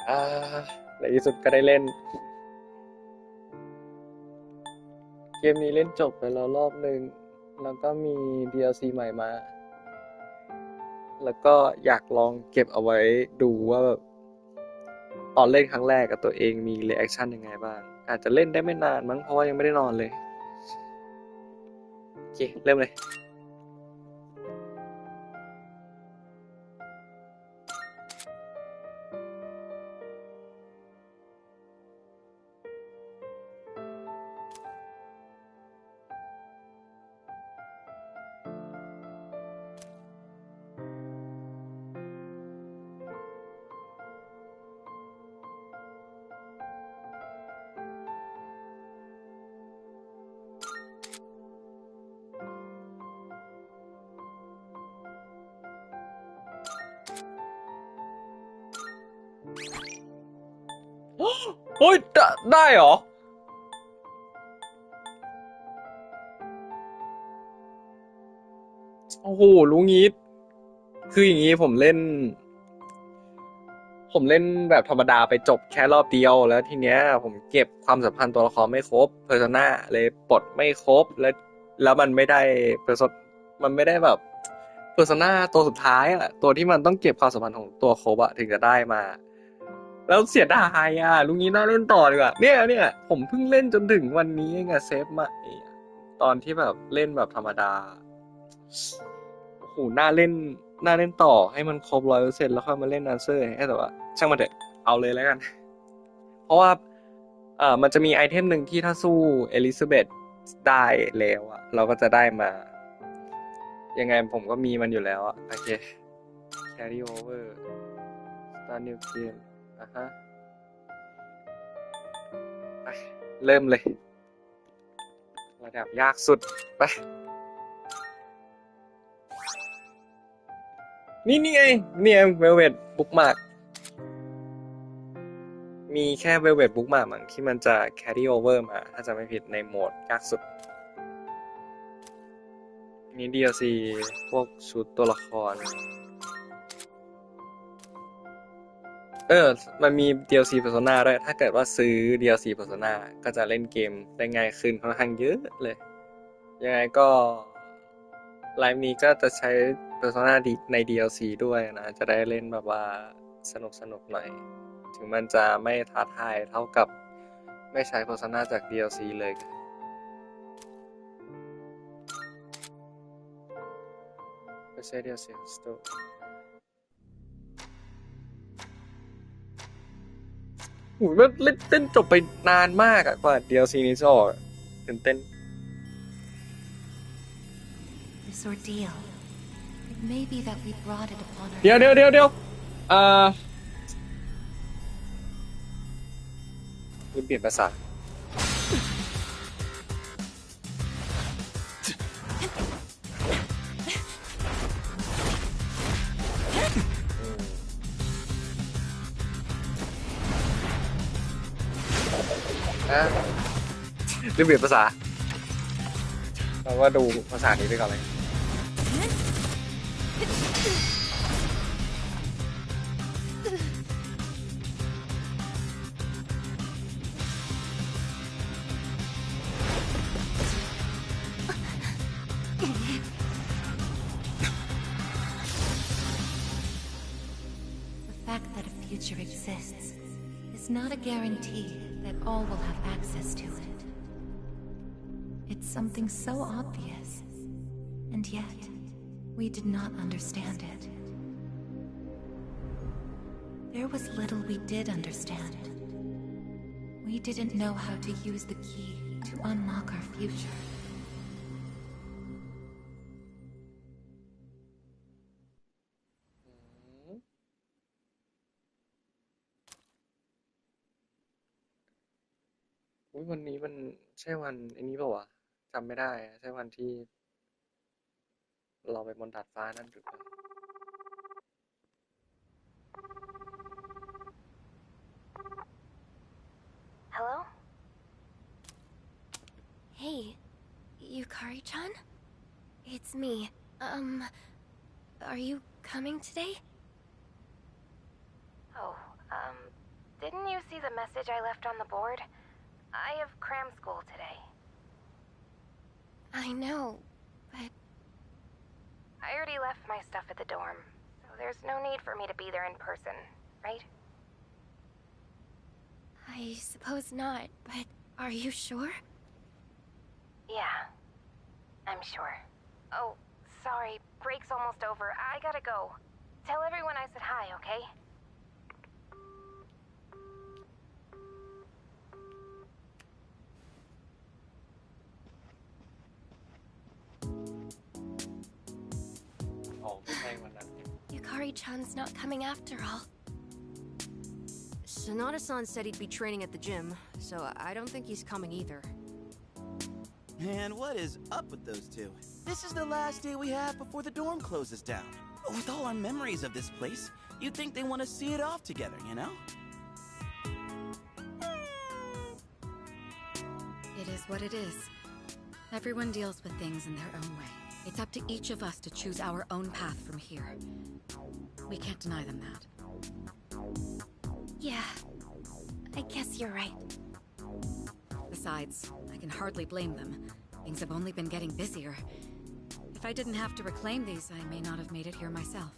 อ่าในที่สุดก็ได้เล่นเกมนี้เล่นจบไปแล้วรอบหนึ่งแล้วก็มี DLC ใหม่มาแล้วก็อยากลองเก็บเอาไว้ดูว่าแบบตอนเล่นครั้งแรกกับตัวเองมีรีแอคชั่นยังไงบ้างอาจจะเล่นได้ไม่นานมั้งเพราะว่ายังไม่ได้นอนเลยโอเคเริ่มเลยโอ้ยได้เหรอโอ้โหรู้งี้คืออย่างนี้ผมเล่นแบบธรรมดาไปจบแค่รอบเดียวแล้วทีเนี้ยผมเก็บความสัมพันธ์ตัวละครไม่ครบเพอร์โซนาเลยปลดไม่ครบแล้วมันไม่ได้เพอร์โซมันไม่ได้แบบเพอร์โซนาตัวสุดท้ายอะตัวที่มันต้องเก็บความสัมพันธ์ของตัวครบอะถึงจะได้มาแล้วเสียดายอะลุงนี้น่าเล่นต่อดีกว่าเนี่ยผมเพิ่งเล่นจนถึงวันนี้เองอะเซฟมาตอนที่แบบเล่นแบบธรรมดาโอ้โหน่าเล่นต่อให้มันครบ100%แล้วค่อยมาเล่นอันเซอร์ให้แต่ว่าช่างมันเถอะเอาเลยแล้วกัน เพราะว่ามันจะมีไอเทมหนึ่งที่ถ้าสู้เอลิซาเบธได้แล้วอะเราก็จะได้มายังไงผมก็มีมันอยู่แล้วอะโอเค carry over start new game อ่ะฮะไปเริ่มเลยระดับยากสุดไปนี่ไงเนี่ยเวลเวตบุ๊กมาร์กมีแค่เวลเวตบุ๊กมาร์กมั้งที่มันจะ carry over มาถ้าจะไม่ผิดในโหมดยากสุดนี่ DLC พวกชุดตัวละคร มันมี DLC Persona ด้วย ถ้าเกิดว่าซื้อ DLC Persona ก็จะเล่นเกมได้ง่ายขึ้นค่อนข้างเยอะเลย ยังไงก็ไลฟ์นี้ก็จะใช้ Persona ใน DLC ด้วยนะ จะได้เล่นแบบว่าสนุกหน่อย ถึงมันจะไม่ท้าทายเท่ากับไม่ใช้ Persona จาก DLC เลยไม่ใช่ DLC Store โอ้โหเล่นเต้นจบไปนานมากอะกว่า DLC นี้จะออกตื่นเต้น This ordeal. It may be that we brought it upon เดี๋ยวอ่าลืมเปลี่ยนภาษาอ่ะลืมเปลี่ยนภาษาเราว่าดูภาษานี้ไปก่อนเลย The fact that a future exists is not a guarantee that all will have access to it. It's something so obvious, and yet we did not understand it. There was little we did understand. We didn't know how to use the key to unlock our future. อุ๊ยวันนี้มันใช่วันไอ้นี้เปล่าวะจำไม่ได้อะใช่วันที่เราไปบนดาดฟ้านั่นหรือเปล่า Hello? Hey, Yukari-chan? It's me. Are you coming today? Oh, Didn't you see the message I left on the board? I have cram school today. I know, but... I already left my stuff at the dorm, so there's no need for me to be there in person, right? I suppose not, but are you sure? Yeah, I'm sure. Oh, sorry, break's almost over. I gotta go. Tell everyone I said hi, okay? Oh, ไม่ใช่วันนั้น Yukari-chan's not coming after all. Sonata-san said he'd be training at the gym, so I don't think he's coming either. Man, what is up with those two? This is the last day we have before the dorm closes down. With all our memories of this place, you'd think they want to see it off together, you know? It is what it is. Everyone deals with things in their own way. It's up to each of us to choose our own path from here. We can't deny them that. Yeah, I guess you're right. Besides, I can hardly blame them. Things have only been getting busier. If I didn't have to reclaim these, I may not have made it here myself.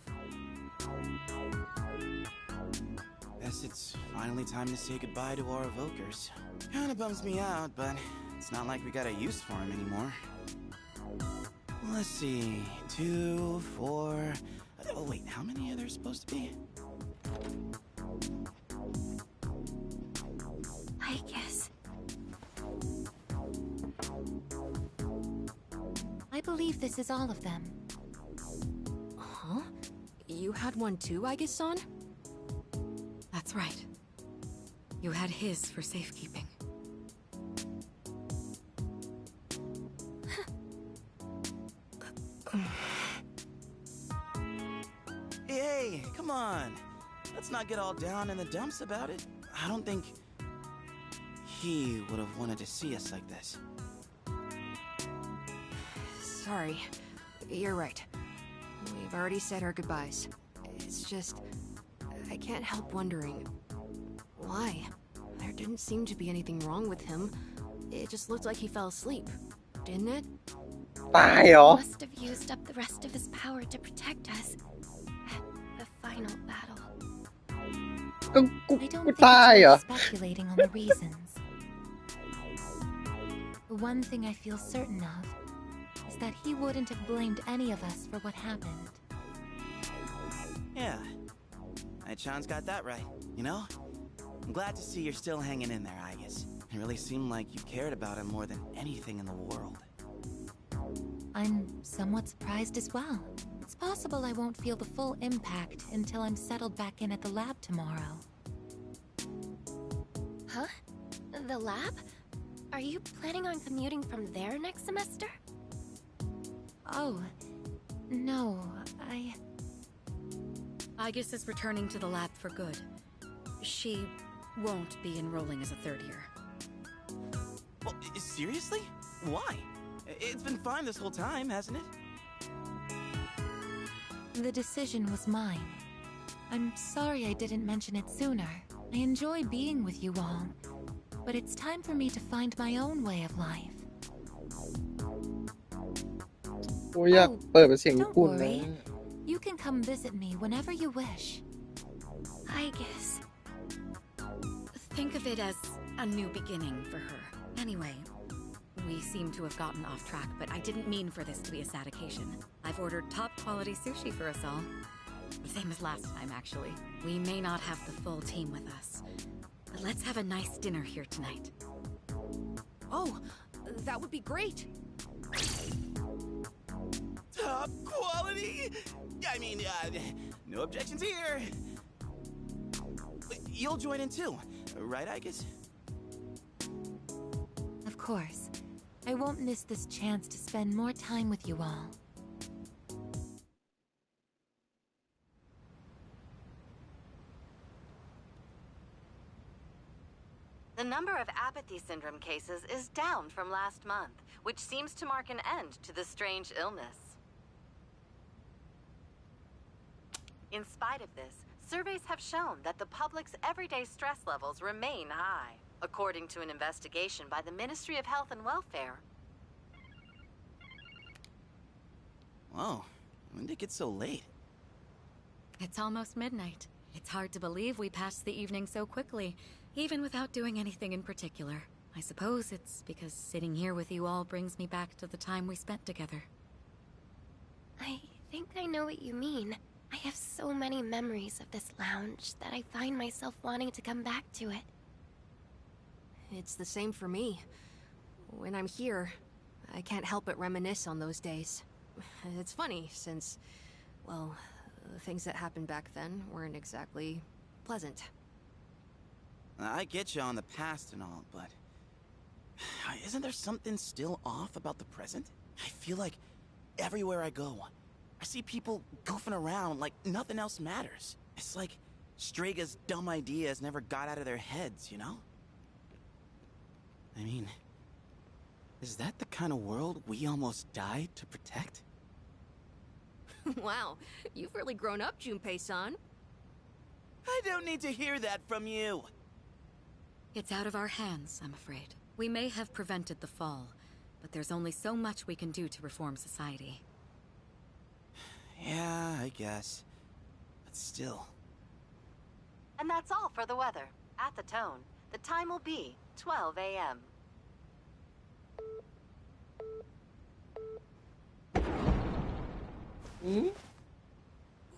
Guess it's finally time to say goodbye to our evokers. Kinda bums me out, but it's not like we got a use for them anymore. Let's see, 2, 4... Oh wait, how many are there supposed to be? I guess. I believe this is all of them. Huh? You had one too, aigis-san? That's right. You had his for safekeeping. Hey, come on. Let's not get all down in the dumps about it. I don't think he would have wanted to see us like this. Sorry. You're right. We've already said our goodbyes. It's just... I can't help wondering... why? There didn't seem to be anything wrong with him. It just looked like he fell asleep. Didn't it? ตายเหรอ Must have used up the rest of his power to protect us. At the final battle. ก็กู I don't กู think ตายเหรอ it's worth speculating on the reasons. The one thing I feel certain of is that he wouldn't have blamed any of us for what happened. Yeah. Ai-chan's got that right, you know? I'm glad to see you're still hanging in there, Aigis. It really seemed like you cared about him more than anything in the world. I'm somewhat surprised as well. It's possible I won't feel the full impact until I'm settled back in at the lab tomorrow. Huh? The lab? Are you planning on commuting from there next semester? Oh, no, Aigis is returning to the lab for good. She won't be enrolling as a third year. Well, seriously? Why? It's been fine this whole time, hasn't it? The decision was mine. I'm sorry I didn't mention it sooner. I enjoy being with you all, but it's time for me to find my own way of life. กูอยากเปิดเป็นเสียงญี่ Don't ปุ่นนะ worry. You can come visit me whenever you wish. I guess. Think of it as a new beginning for her. Anyway, we seem to have gotten off track, but I didn't mean for this to be a sad occasion. I've ordered top quality sushi for us all. The same as last time, actually. We may not have the full team with us, but let's have a nice dinner here tonight. Oh, that would be great! Top quality? I mean, no objections here. You'll join in too, right, Aigis? Of course. I won't miss this chance to spend more time with you all. The number of apathy syndrome cases is down from last month, which seems to mark an end to the strange illness. In spite of this, surveys have shown that the public's everyday stress levels remain high, according to an investigation by the Ministry of Health and Welfare. Whoa, when did it get so late? It's almost midnight. It's hard to believe we passed the evening so quickly, even without doing anything in particular. I suppose it's because sitting here with you all brings me back to the time we spent together. I think I know what you mean. I have so many memories of this lounge that I find myself wanting to come back to it. It's the same for me. When I'm here, I can't help but reminisce on those days. It's funny, since, well, the things that happened back then weren't exactly pleasant. I get you on the past and all, but isn't there something still off about the present? I feel like everywhere I go, I see people goofing around like nothing else matters. It's like Straga's dumb ideas never got out of their heads, you know? I mean, is that the kind of world we almost died to protect? Wow, you've really grown up, Junpei-san. I don't need to hear that from you. It's out of our hands, I'm afraid. We may have prevented the fall, but there's only so much we can do to reform society. Yeah, I guess. But still. And that's all for the weather. At the tone, the time will be 12 a.m.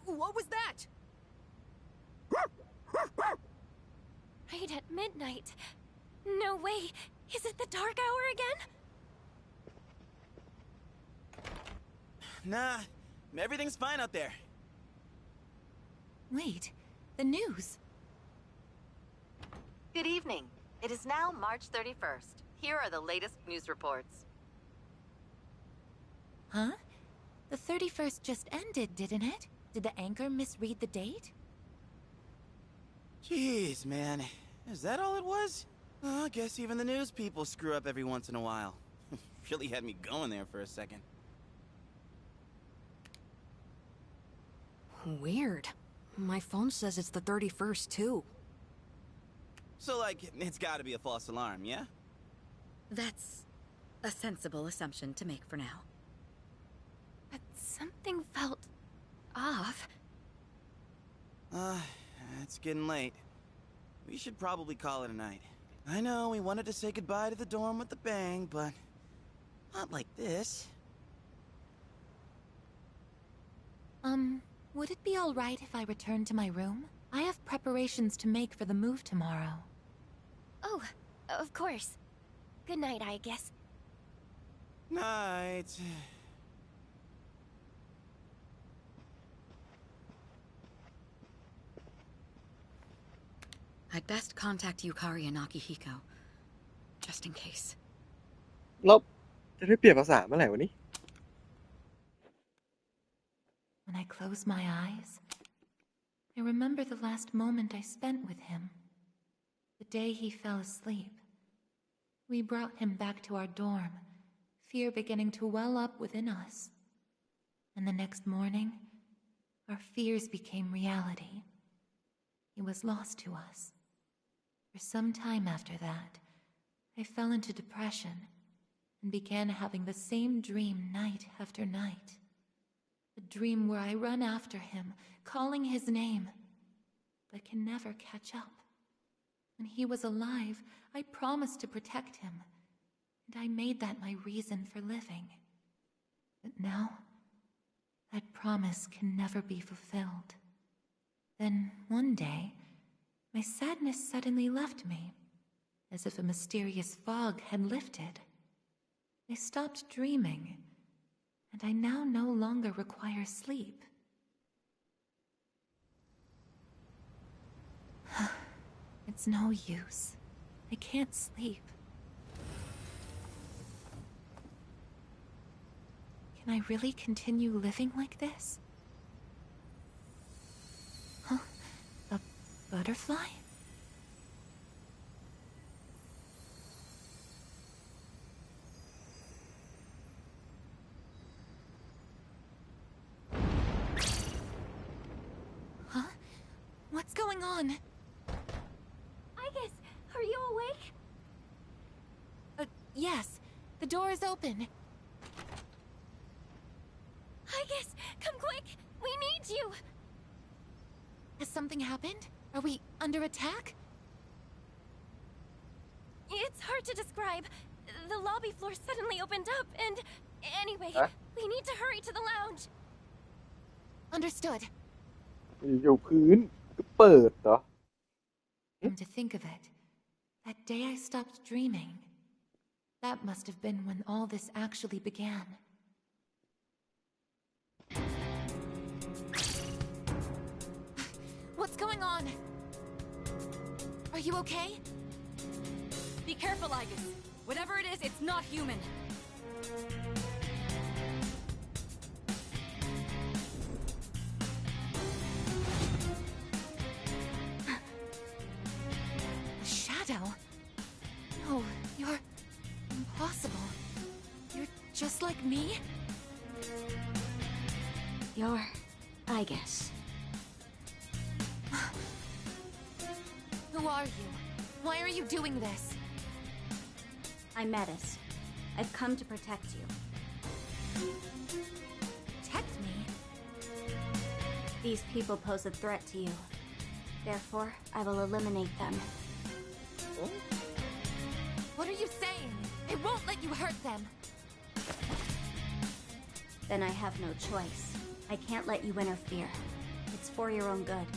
What was that? Right at midnight. No way! Is it the dark hour again? Nah, everything's fine out there. Wait, the news. Good evening. It is now March 31st. Here are the latest news reports. Huh? The 31st just ended, didn't it? Did the anchor misread the date? Jeez, man. Is that all it was? Oh, I guess even the news people screw up every once in a while. Really had me going there for a second. Weird. My phone says it's the 31st, too. So, like, it's gotta be a false alarm, yeah? That's a sensible assumption to make for now. But something felt off. It's getting late. We should probably call it a night. I know we wanted to say goodbye to the dorm with a bang, but not like this. Would it be alright if I return to my room? I have preparations to make for the move tomorrow. Oh, of course. Good night, I guess. Night. I'd best contact Yukari and Akihiko, just in case. แล้วจะได้เปลี่ยนภาษาเมื่อไหร่วะนี่ When I close my eyes, I remember the last moment I spent with him. The day he fell asleep. We brought him back to our dorm, fear beginning to well up within us. And the next morning, our fears became reality. He was lost to us. For some time after that, I fell into depression and began having the same dream night after night. A dream where I run after him, calling his name, but can never catch up. When he was alive, I promised to protect him, and I made that my reason for living. But now, that promise can never be fulfilled. Then, one day, my sadness suddenly left me, as if a mysterious fog had lifted. I stopped dreaming, and I now no longer require sleep. It's no use. I can't sleep. Can I really continue living like this? Huh? A butterfly? Huh? What's going on? Aigis, are you awake? Yes. The door is open. Aigis, come quick! We need you! Has something happened? Are we under attack? It's hard to describe. The lobby floor suddenly opened up and... Anyway, Huh? we need to hurry to the lounge. Understood. อยู่พื้นเปิดเหรอ Come to think of it, that day I stopped dreaming. That must have been when all this actually began. What's going on? Are you okay? Be careful, Aigis. Whatever it is, it's not human. A shadow? No, you're impossible. You're just like me? You're aigis. Who are you? Why are you doing this? I'm Metis. I've come to protect you. Protect me? These people pose a threat to you. Therefore, I will eliminate them. What are you saying? I won't let you hurt them. Then I have no choice. I can't let you interfere. It's for your own good.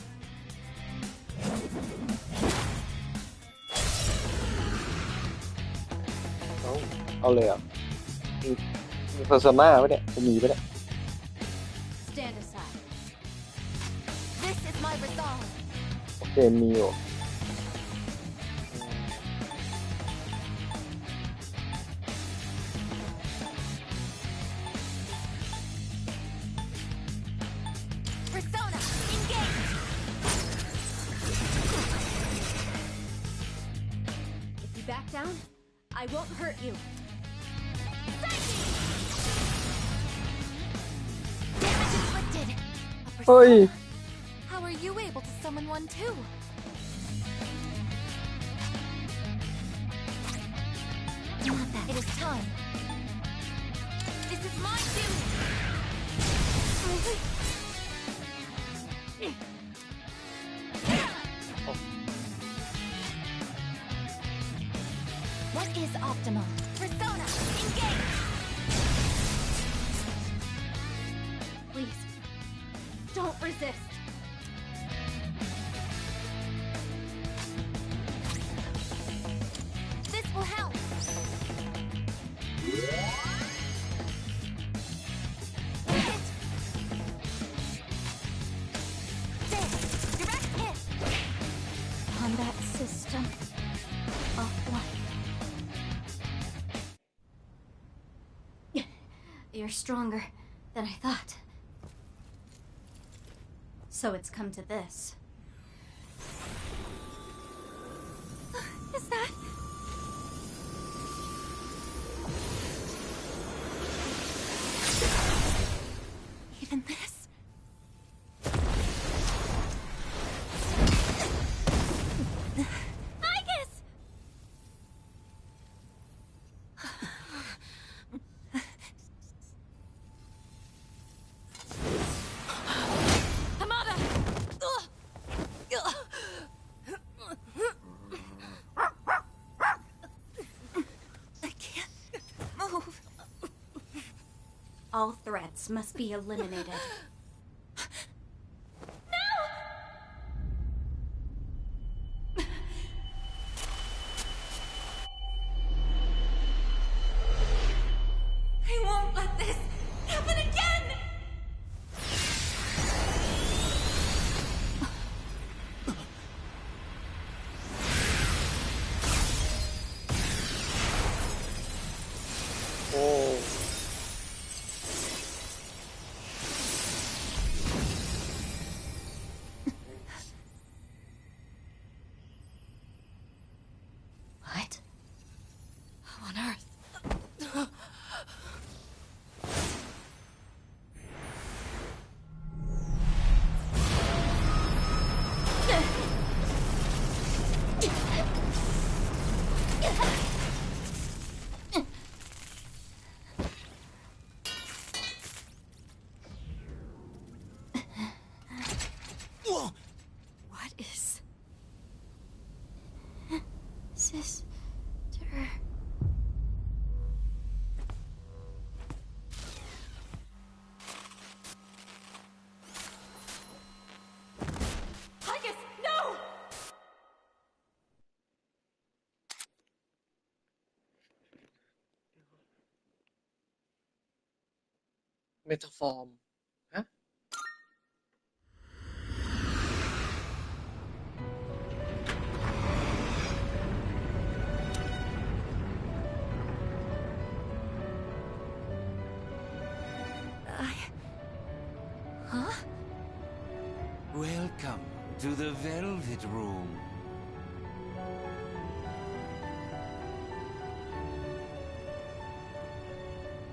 เอาเลยอ่ะมีเพอร์โซน่าปะเนี่ยกูมีปะเนี่ย Stand aside. This is my resolve. โอเคมีอยู่ Persona, engage! If you back down, I won't hurt you. Damage inflicted. A เฮ้ย persona? How are you able to summon one too? Not that. It is time. This is my duty. What is optimal? Persona, engage! Please, don't resist. This will help. Hit. There. Direct hit. Combat system offline. You're stronger than I thought. So it's come to this. Is that... Even this? Aigis! Hamada! I can't move. All threats must be eliminated. I won't let this happen again! Sister. Aigis, no! เมตาฟอร์มฮะ Huh? Welcome to the Velvet Room.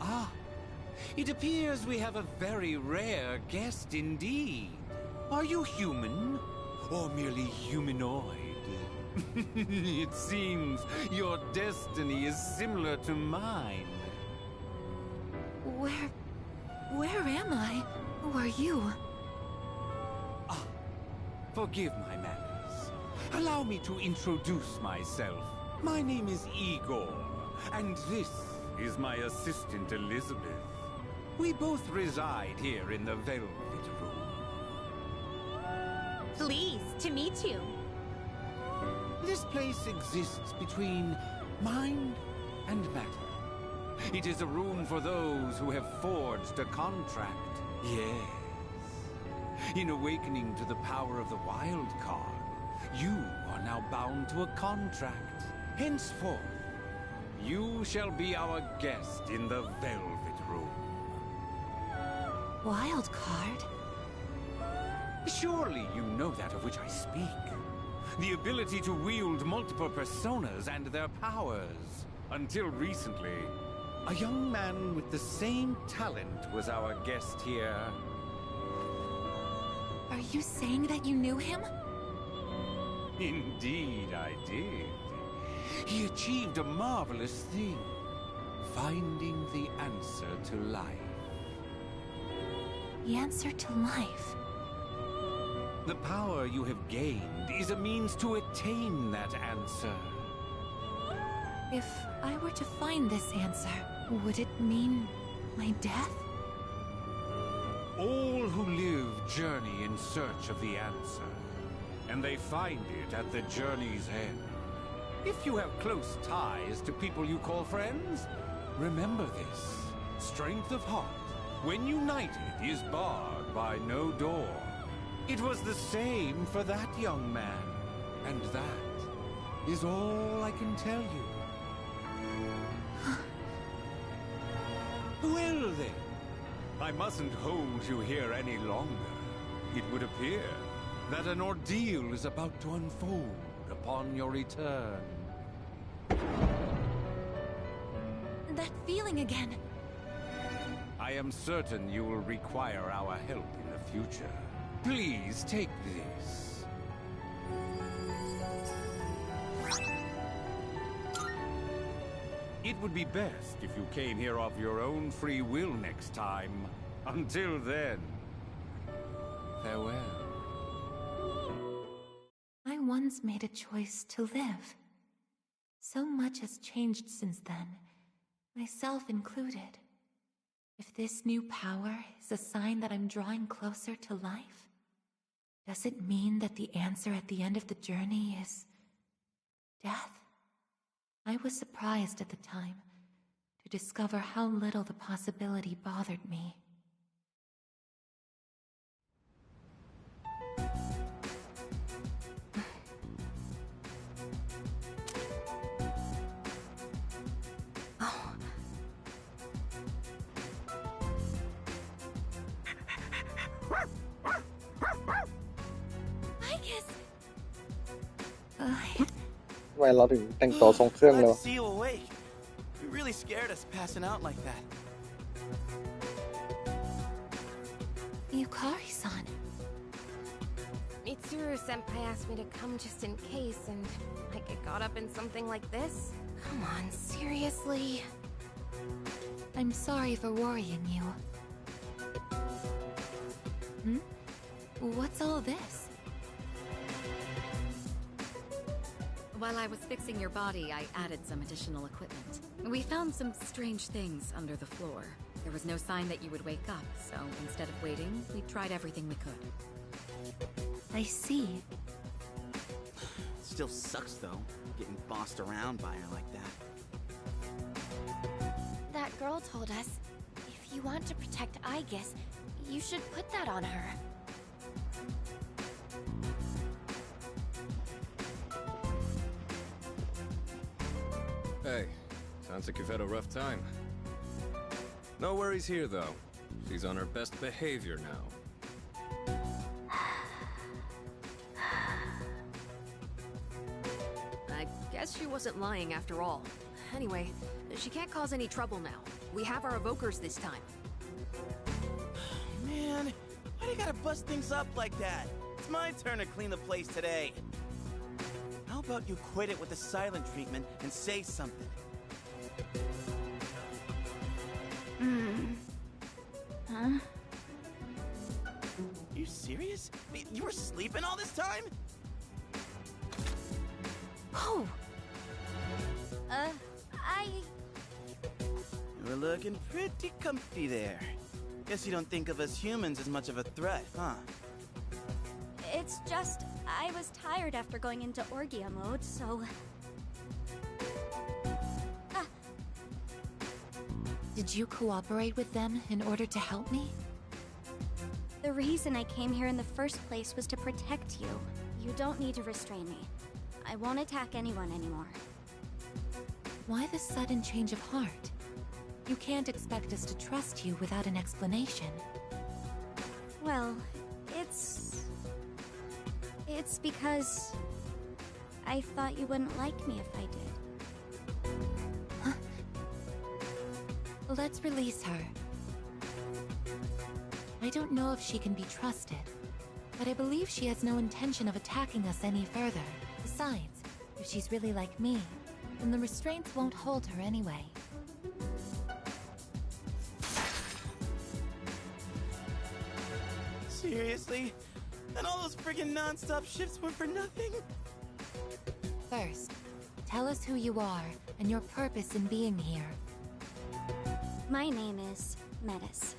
Ah, it appears we have a very rare guest indeed. Are you human? Or merely humanoid? It seems your destiny is similar to mine. Where am I? Who are you? Ah, forgive my manners. Allow me to introduce myself. My name is Igor, and this is my assistant Elizabeth. We both reside here in the Velvet Room. Pleased to meet you. This place exists between mind and matter. It is a room for those who have forged a contract. Yes. In awakening to the power of the wild card, you are now bound to a contract. Henceforth, you shall be our guest in the Velvet Room. Wild card? Surely you know that of which I speak. The ability to wield multiple personas and their powers. Until recently, a young man with the same talent was our guest here. Are you saying that you knew him? Indeed, I did. He achieved a marvelous thing, finding the answer to life. The answer to life? The power you have gained is a means to attain that answer. If I were to find this answer, would it mean my death? All who live journey in search of the answer, and they find it at the journey's end. If you have close ties to people you call friends, remember this. Strength of heart, when united, is barred by no door. It was the same for that young man, and that is all I can tell you. Well then, I mustn't hold you here any longer. It would appear that an ordeal is about to unfold upon your return. That feeling again. I am certain you will require our help in the future. Please take this. It would be best if you came here of your own free will next time. Until then, farewell. I once made a choice to live. So much has changed since then, myself included. If this new power is a sign that I'm drawing closer to life, does it mean that the answer at the end of the journey is death? I was surprised at the time to discover how little the possibility bothered me. Aigis! ทำไมเราถึงแต่งตัวทรงเครื่องเล Glad ย to วะ see you awake. You really scared us passing out like that. Yukari-san. Mitsuru-senpai asked me to come just in case, and I get caught up in something like this? Come on, seriously? I'm sorry for worrying you. What's all this? While I was fixing your body, I added some additional equipment. We found some strange things under the floor. There was no sign that you would wake up, so instead of waiting, we tried everything we could. I see. Still sucks, though, getting bossed around by her like that. That girl told us, if you want to protect Aigis, you should put that on her. Hey, sounds like you've had a rough time. No worries here, though. She's on her best behavior now. I guess she wasn't lying after all. Anyway, she can't cause any trouble now. We have our evokers this time. Man, why do you gotta bust things up like that? It's my turn to clean the place today. How about you quit it with the silent treatment and say something? Huh? You serious? You were sleeping all this time? Oh! You were looking pretty comfy there. Guess you don't think of us humans as much of a threat, huh? It's just, I was tired after going into Orgia mode, so... Did you cooperate with them in order to help me? The reason I came here in the first place was to protect you. You don't need to restrain me. I won't attack anyone anymore. Why the sudden change of heart? You can't expect us to trust you without an explanation. Well, it's because... I thought you wouldn't like me if I did. Huh? Let's release her. I don't know if she can be trusted, but I believe she has no intention of attacking us any further. Besides, if she's really like me, then the restraints won't hold her anyway. Seriously? And all those friggin' non-stop shifts were for nothing? First, tell us who you are and your purpose in being here. My name is Metis.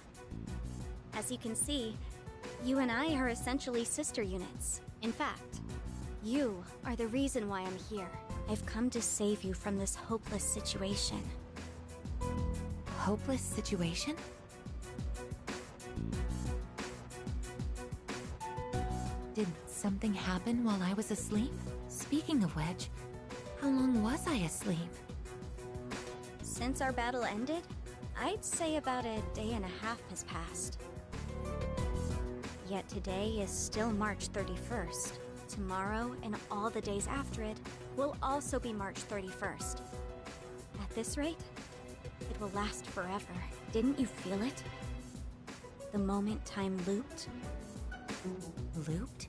As you can see, you and I are essentially sister units. In fact, you are the reason why I'm here. I've come to save you from this hopeless situation. Hopeless situation? Did something happen while I was asleep? Speaking of which, how long was I asleep? Since our battle ended, I'd say about a day and a half has passed. Yet today is still March 31st. Tomorrow and all the days after it will also be March 31st. At this rate, it will last forever. Didn't you feel it? The moment time looped? Looped?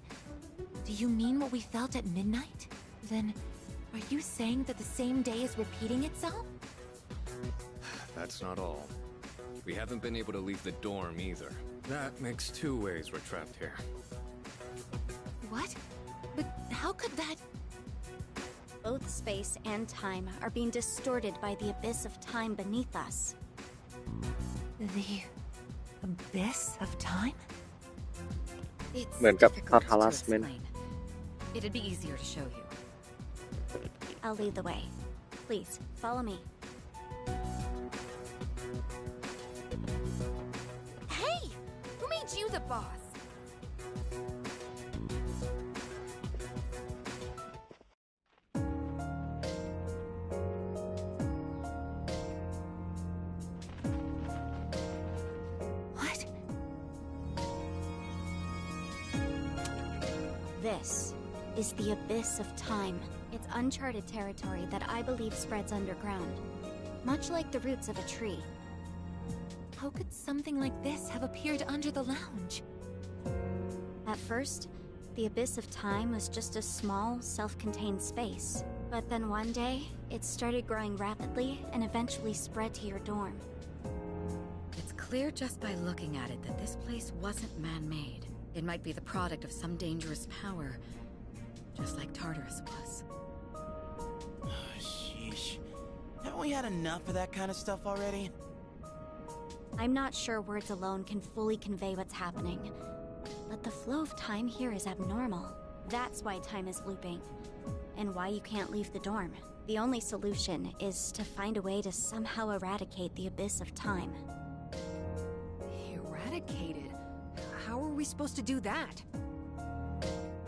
Do you mean what we felt at midnight? Then, are you saying that the same day is repeating itself? That's not all. We haven't been able to leave the dorm either. That makes two ways we're trapped here. What? But how could that... Both space and time are being distorted by the abyss of time beneath us. The... abyss of time? It's เหมือนกับ difficult to harassment explain. It'd be easier to show you. I'll lead the way. Please, follow me. Hey! Who made you the boss? What? This is the abyss of time. It's uncharted territory that I believe spreads underground, much like the roots of a tree. How could something like this have appeared under the lounge? At first, the abyss of time was just a small, self-contained space. But then one day, it started growing rapidly and eventually spread to your dorm. It's clear just by looking at it that this place wasn't man-made. It might be the product of some dangerous power, just like Tartarus was. Sheesh. Haven't we had enough of that kind of stuff already? I'm not sure words alone can fully convey what's happening, but the flow of time here is abnormal. That's why time is looping, and why you can't leave the dorm. The only solution is to find a way to somehow eradicate the abyss of time. Eradicated? How are we supposed to do that?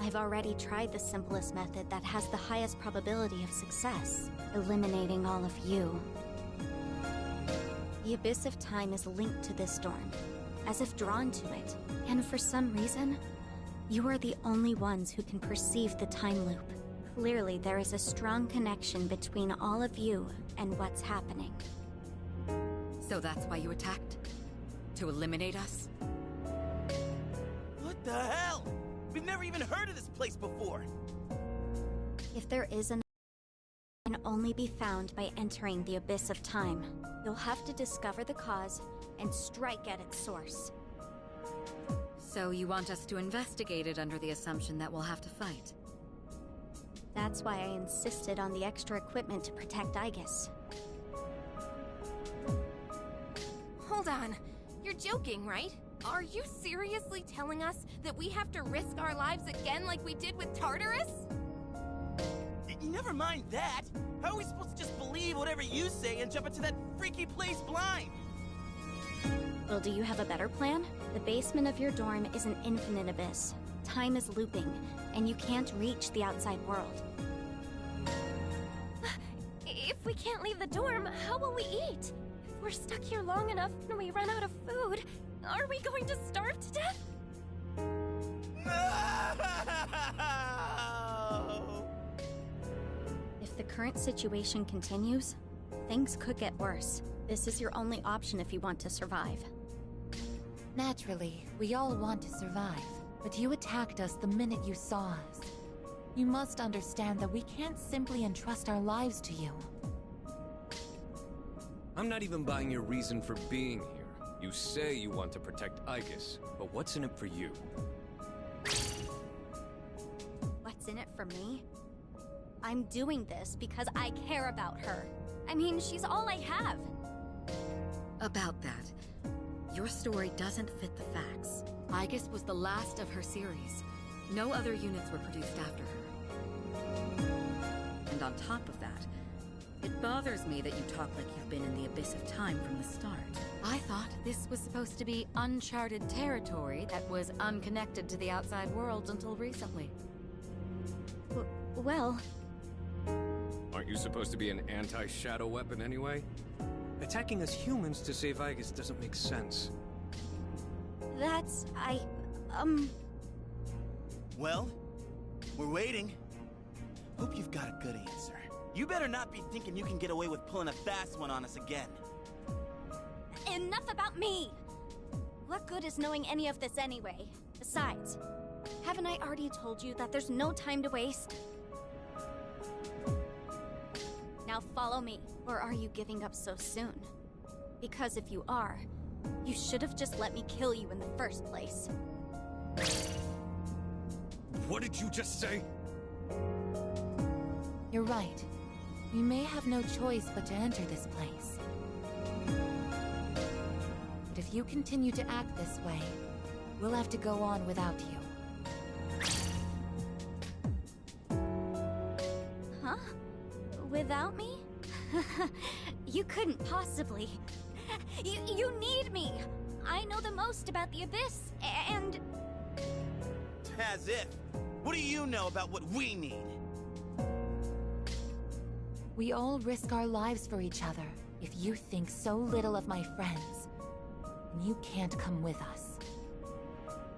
I've already tried the simplest method that has the highest probability of success, eliminating all of you. The abyss of time is linked to this storm, as if drawn to it, and for some reason, you are the only ones who can perceive the time loop. Clearly, there is a strong connection between all of you and what's happening. So that's why you attacked? To eliminate us? What the hell? We've never even heard of this place before. If there is an can only be found by entering the abyss of time. You'll have to discover the cause and strike at its source. So you want us to investigate it under the assumption that we'll have to fight? That's why I insisted on the extra equipment to protect Aigis. Hold on. You're joking, right? Are you seriously telling us that we have to risk our lives again like we did with Tartarus? Never mind that. How are we supposed to just believe whatever you say and jump into that freaky place blind? Well, do you have a better plan? The basement of your dorm is an infinite abyss. Time is looping, and you can't reach the outside world. If we can't leave the dorm, how will we eat? If we're stuck here long enough and we run out of food, are we going to starve to death? No! If the current situation continues, things could get worse. This is your only option if you want to survive. Naturally, we all want to survive, but you attacked us the minute you saw us. You must understand that we can't simply entrust our lives to you. I'm not even buying your reason for being here. You say you want to protect Aigis, but what's in it for you? What's in it for me? I'm doing this because I care about her. I mean, she's all I have. About that, your story doesn't fit the facts. Aigis was the last of her series. No other units were produced after her. And on top of that, it bothers me that you talk like you've been in the abyss of time from the start. I thought this was supposed to be uncharted territory that was unconnected to the outside world until recently. Well... Aren't you supposed to be an anti-shadow weapon anyway? Attacking us humans to save Aigis doesn't make sense. That's... Well, we're waiting. Hope you've got a good answer. You better not be thinking you can get away with pulling a fast one on us again. Enough about me! What good is knowing any of this anyway? Besides, haven't I already told you that there's no time to waste? Now follow me, or are you giving up so soon? Because if you are, you should have just let me kill you in the first place. What did you just say? You're right. We may have no choice but to enter this place. But if you continue to act this way, we'll have to go on without you. Huh? Without me? You couldn't possibly. You need me! I know the most about the Abyss, and... As if. What do you know about what we need? We all risk our lives for each other. If you think so little of my friends, then you can't come with us.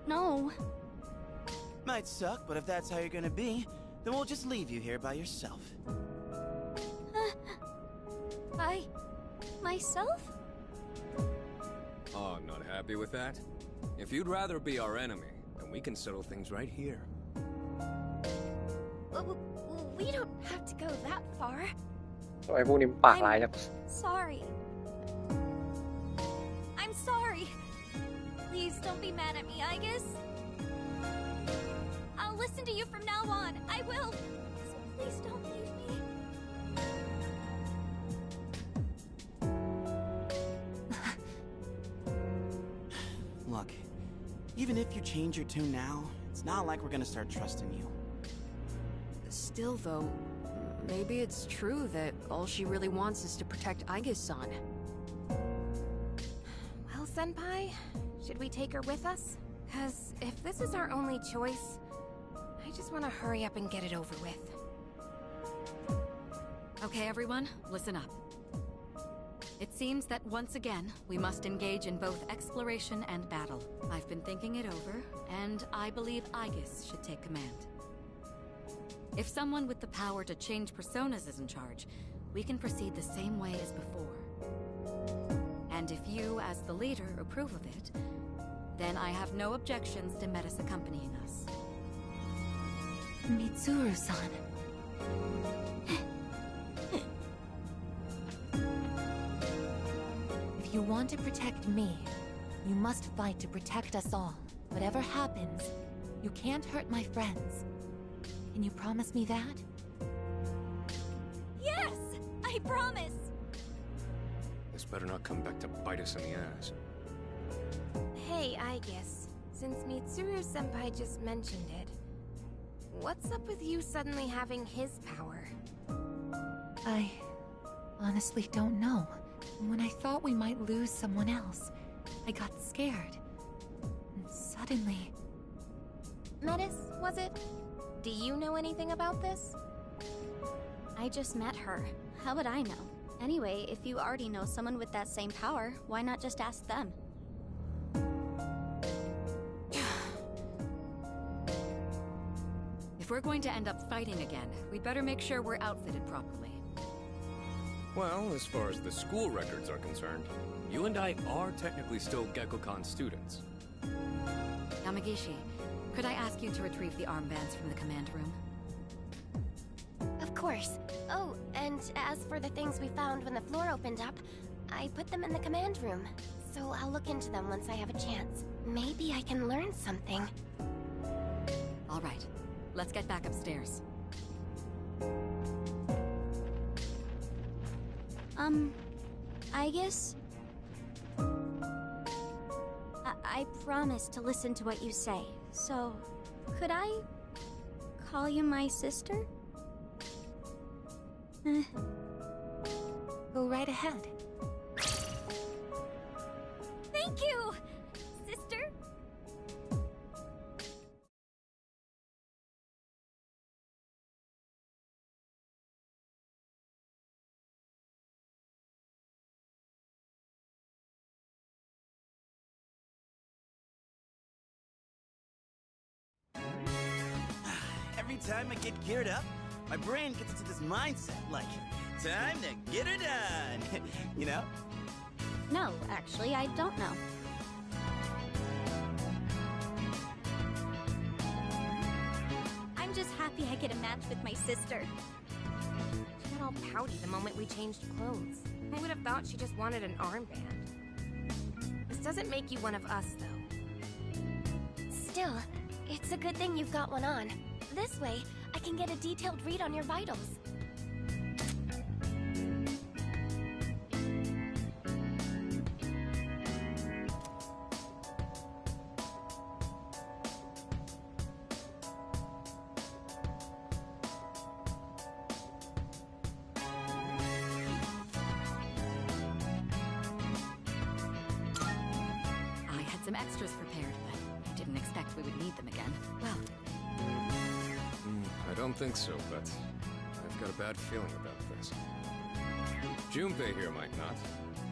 No. Might suck, but if that's how you're gonna be, then we'll just leave you here by yourself. By... myself? Oh, not happy with that? If you'd rather be our enemy, then we can settle things right here. We don't have to go that far. ทำไมพวกนี้ปากร้ายจัง Sorry. I'm sorry. Please don't be mad at me, Aigis. I'll listen to you from now on. I will. So please don't leave me. Even if you change your tune now, it's not like we're gonna start trusting you. Still, though, maybe it's true that all she really wants is to protect Aigis-san. Well, Senpai, should we take her with us? 'Cause if this is our only choice, I just want to hurry up and get it over with. Okay, everyone, listen up. It seems that once again, we must engage in both exploration and battle. I've been thinking it over, and I believe Aigis should take command. If someone with the power to change personas is in charge, we can proceed the same way as before. And if you, as the leader, approve of it, then I have no objections to Metis accompanying us. Mitsuru-san. If you want to protect me, you must fight to protect us all. Whatever happens, you can't hurt my friends. Can you promise me that? Yes! I promise! This better not come back to bite us in the ass. Hey, Aigis, since Mitsuru-senpai just mentioned it, what's up with you suddenly having his power? I honestly don't know. When I thought we might lose someone else, I got scared. And suddenly... Metis, was it? Do you know anything about this? I just met her. How would I know? Anyway, if you already know someone with that same power, why not just ask them? If we're going to end up fighting again, we'd better make sure we're outfitted properly. Well, as far as the school records are concerned, you and I are technically still Gekkokan students. Yamagishi, could I ask you to retrieve the armbands from the command room? Of course. Oh, and as for the things we found when the floor opened up, I put them in the command room. So I'll look into them once I have a chance. Maybe I can learn something. All right, let's get back upstairs. Aigis? I promise to listen to what you say, so could I call you my sister? Go right ahead. Thank you, sister! Every time I get geared up, my brain gets into this mindset, like, time to get her done. You know? No, actually, I don't know. I'm just happy I get a match with my sister. She got all pouty the moment we changed clothes. I would have thought she just wanted an armband. This doesn't make you one of us, though. Still, it's a good thing you've got one on. This way, I can get a detailed read on your vitals. I had some extras prepared, but I didn't expect we would need them again. Well, I don't think so, but I've got a bad feeling about this. Junpei here might not,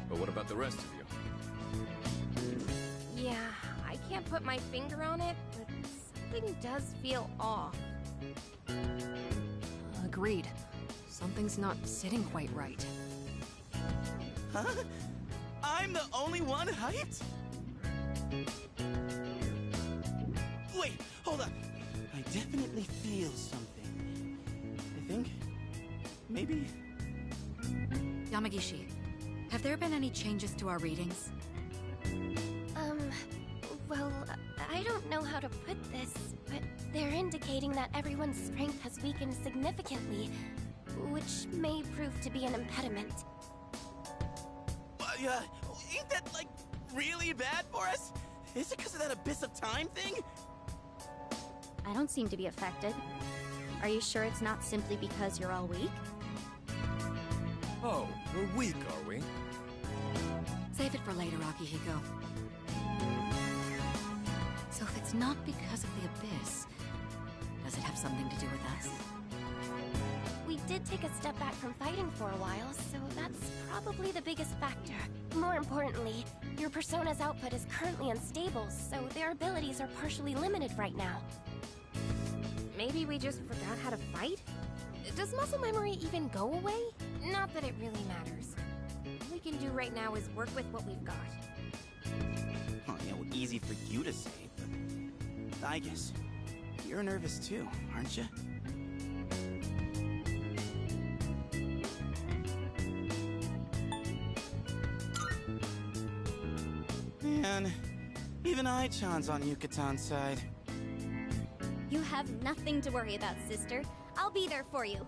but what about the rest of you? Yeah, I can't put my finger on it, but something does feel off. Agreed. Something's not sitting quite right. Huh? I'm the only one hyped? Wait, hold up. I definitely feel something. I think... maybe... Yamagishi, have there been any changes to our readings? Well, I don't know how to put this, but they're indicating that everyone's strength has weakened significantly, which may prove to be an impediment. Ain't that, like, really bad for us? Is it because of that abyss of time thing? I don't seem to be affected. Are you sure it's not simply because you're all weak? Oh, we're weak, are we? Save it for later, Akihiko. So if it's not because of the abyss, does it have something to do with us? We did take a step back from fighting for a while, so that's probably the biggest factor. More importantly, your persona's output is currently unstable, so their abilities are partially limited right now. Maybe we just forgot how to fight? Does muscle memory even go away? Not that it really matters. All we can do right now is work with what we've got. Oh, yeah, well, easy for you to say, but I guess you're nervous too, aren't you? Man, even I-chan's on Yukatan's side. You have nothing to worry about, sister. I'll be there for you.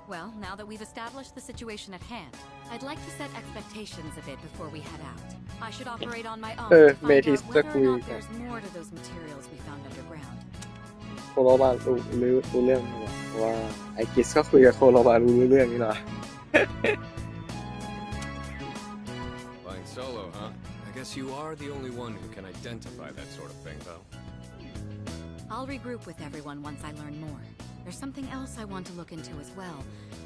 Well, now that we've established the situation at hand, I'd like to set expectations a bit before we head out. I should operate on my own to find out whether or not there's more to those materials we found underground. โคโรบารู้เรื่องนี่หรอเพราะว่าไอกิสก็คุยกับโคโรบารู้เรื่องนี่หรอ Flying solo, huh? I guess you are the only one who can identify that sort of thing, though. I'll regroup with everyone once I learn more. There's something else I want to look into as well,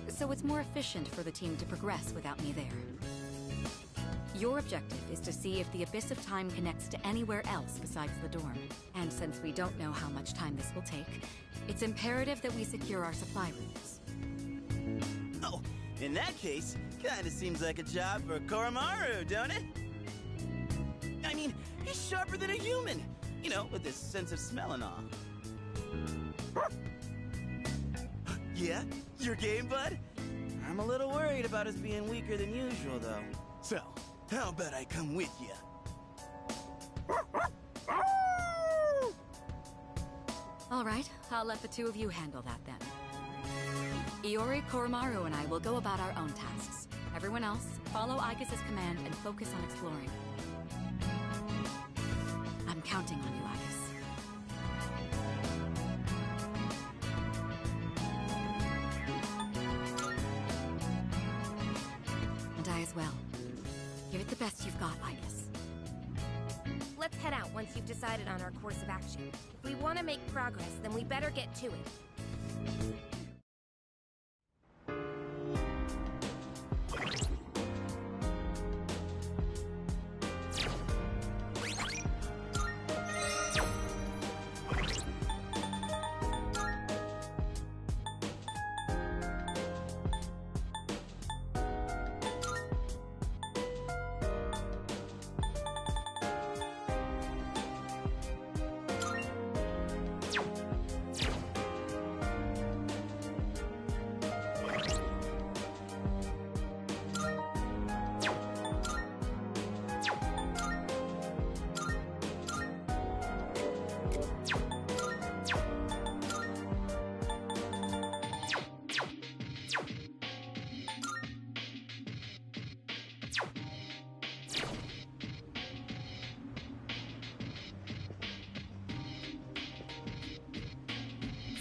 so it's more efficient for the team to progress without me there. Your objective is to see if the Abyss of Time connects to anywhere else besides the dorm. And since we don't know how much time this will take, it's imperative that we secure our supply routes. Oh, in that case, kinda seems like a job for Koromaru, don't it? I mean, he's sharper than a human, you know, with his sense of smell and all. Yeah? Your game, bud? I'm a little worried about us being weaker than usual, though. So, how about I come with you? All right, I'll let the two of you handle that then. Iori, Koromaru, and I will go about our own tasks. Everyone else, follow Aigis' command and focus on exploring. I'm counting on you, Aigis. And I as well. Give it the best you've got, Aigis. Let's head out once you've decided on our course of action. If we want to make progress, then we better get to it.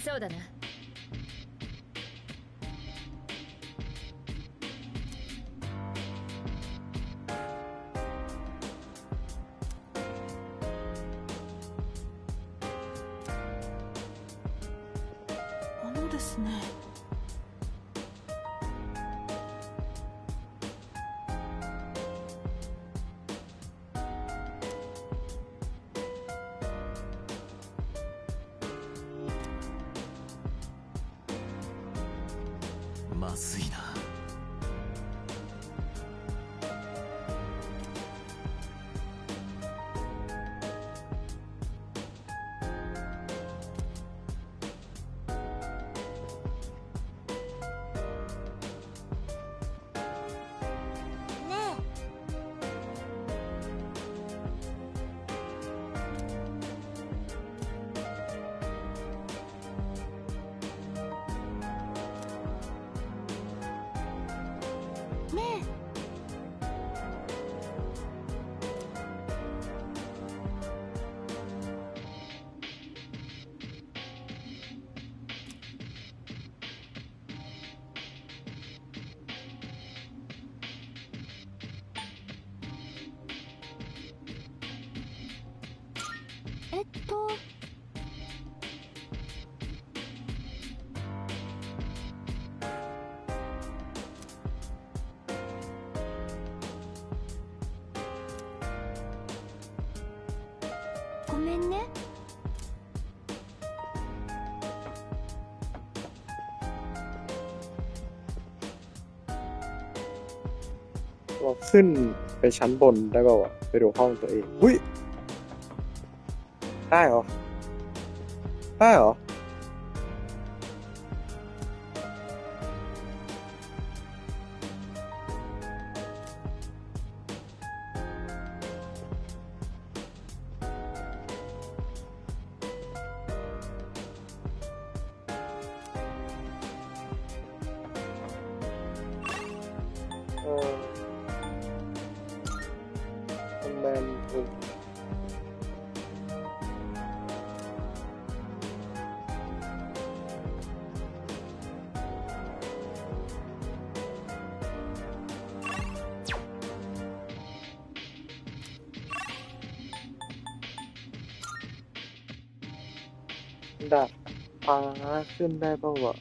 So だな。ですね。まずいな。ごめんね。เราขึ้นไปชั้นบนได้ป่าวะไปดูห้องตัวเองอุ้ยได้เหรอได้เหรอแมนถูกดาดฟ้าขึ้นได้ป่าวะ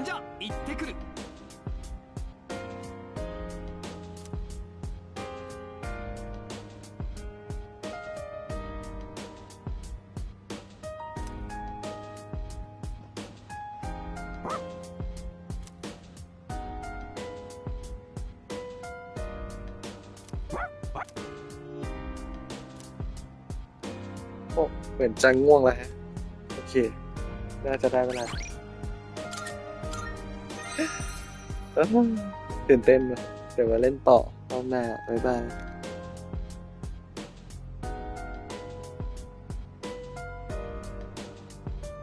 じゃ行ってくる。โอ้เหมือนจะง่วงแล้วฮะโอเคน่าจะได้เวลาตื่นเต้นนะเดี๋ยวมาเล่นต่อรอบหน้าบ๊ายบาย